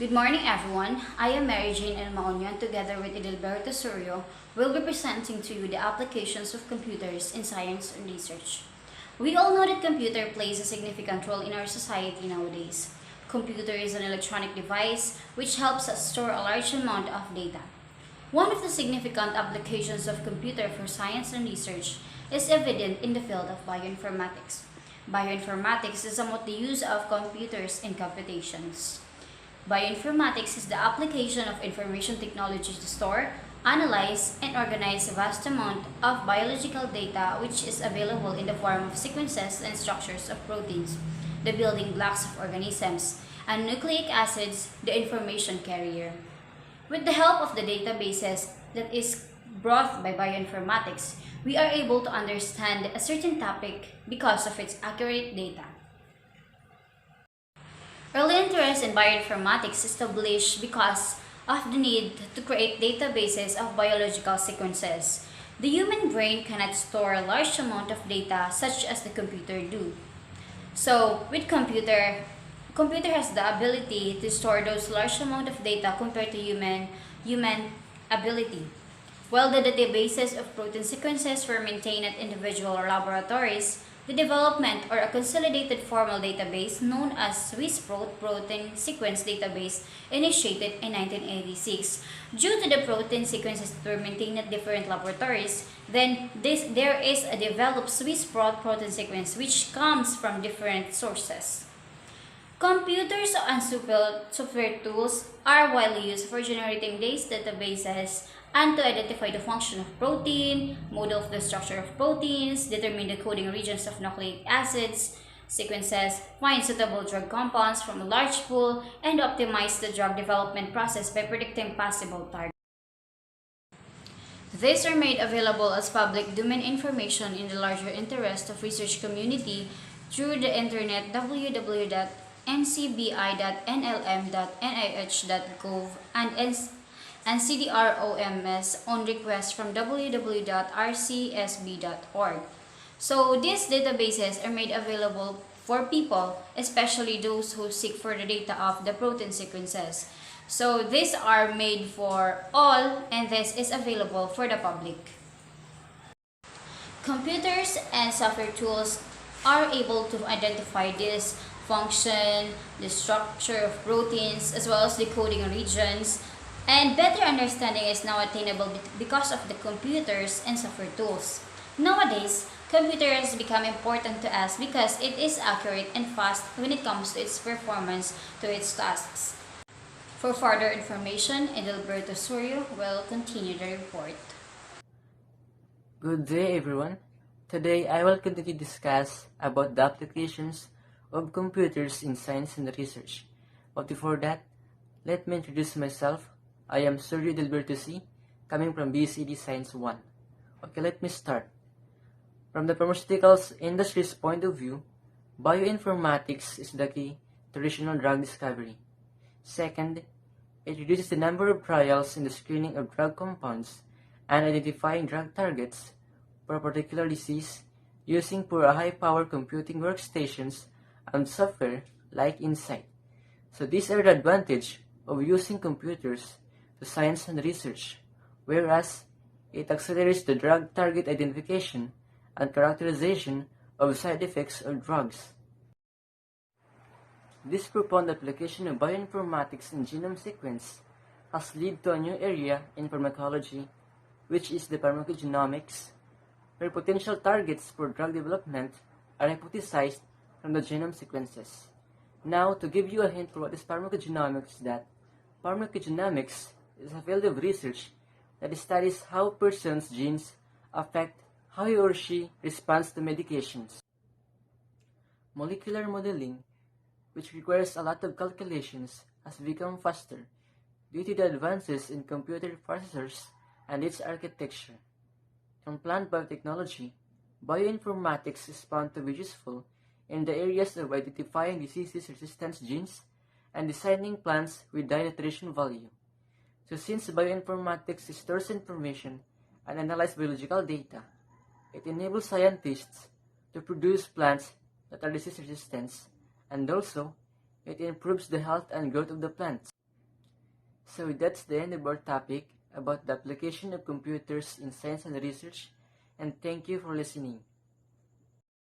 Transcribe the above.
Good morning, everyone. I am Mary Jane Elmaonyo, and together with Edilberto Sorio, will be presenting to you the applications of computers in science and research. We all know that computer plays a significant role in our society nowadays. Computer is an electronic device which helps us store a large amount of data. One of the significant applications of computer for science and research is evident in the field of bioinformatics. Bioinformatics is about the use of computers in computations. Bioinformatics is the application of information technology to store, analyze, and organize a vast amount of biological data which is available in the form of sequences and structures of proteins, the building blocks of organisms, and nucleic acids, the information carrier. With the help of the databases that is brought by bioinformatics, we are able to understand a certain topic because of its accurate data. Early interest in bioinformatics established because of the need to create databases of biological sequences. The human brain cannot store a large amount of data such as the computer do. So, with computer has the ability to store those large amount of data compared to human ability. While the databases of protein sequences were maintained at individual laboratories, the development or a consolidated formal database known as SwissProt Protein Sequence Database initiated in 1986. Due to the protein sequences that were maintained at different laboratories, there is a developed SwissProt protein sequence which comes from different sources. Computers and software tools are widely used for generating these databases and to identify the function of protein, model of the structure of proteins, determine the coding regions of nucleic acids, sequences, find suitable drug compounds from a large pool, and optimize the drug development process by predicting possible targets. These are made available as public domain information in the larger interest of research community through the internet www.ncbi.nlm.nih.gov and CDROMS on request from www.rcsb.org. So these databases are made available for people, especially those who seek for the data of the protein sequences. So these are made for all, and this is available for the public. Computers and software tools are able to identify this function, the structure of proteins, as well as the coding regions, and better understanding is now attainable because of the computers and software tools. Nowadays, computer has become important to us because it is accurate and fast when it comes to its performance to its tasks. For further information, Edilberto Sorio will continue the report. Good day, everyone. Today, I will continue to discuss about the applications of computers in science and research. But before that, let me introduce myself. I am Sorio Edilberto C, coming from BCD Science 1. Okay, let me start. From the pharmaceuticals industry's point of view, bioinformatics is the key to traditional drug discovery. Second, it reduces the number of trials in the screening of drug compounds and identifying drug targets for a particular disease using for high-power computing workstations and software like Insight. So these are the advantages of using computers to science and research, whereas it accelerates the drug target identification and characterization of side effects of drugs. This profound application of bioinformatics in genome sequence has led to a new area in pharmacology, which is the pharmacogenomics, where potential targets for drug development are hypothesized from the genome sequences. Now, to give you a hint for what is pharmacogenomics, that pharmacogenomics is a field of research that studies how a person's genes affect how he or she responds to medications. Molecular modeling, which requires a lot of calculations, has become faster due to the advances in computer processors and its architecture. In plant biotechnology, bioinformatics is found to be useful in the areas of identifying disease-resistant genes and designing plants with high nutrition value. So since bioinformatics stores information and analyzes biological data, it enables scientists to produce plants that are disease resistant, and also it improves the health and growth of the plants. So that's the end of our topic about the application of computers in science and research, and thank you for listening.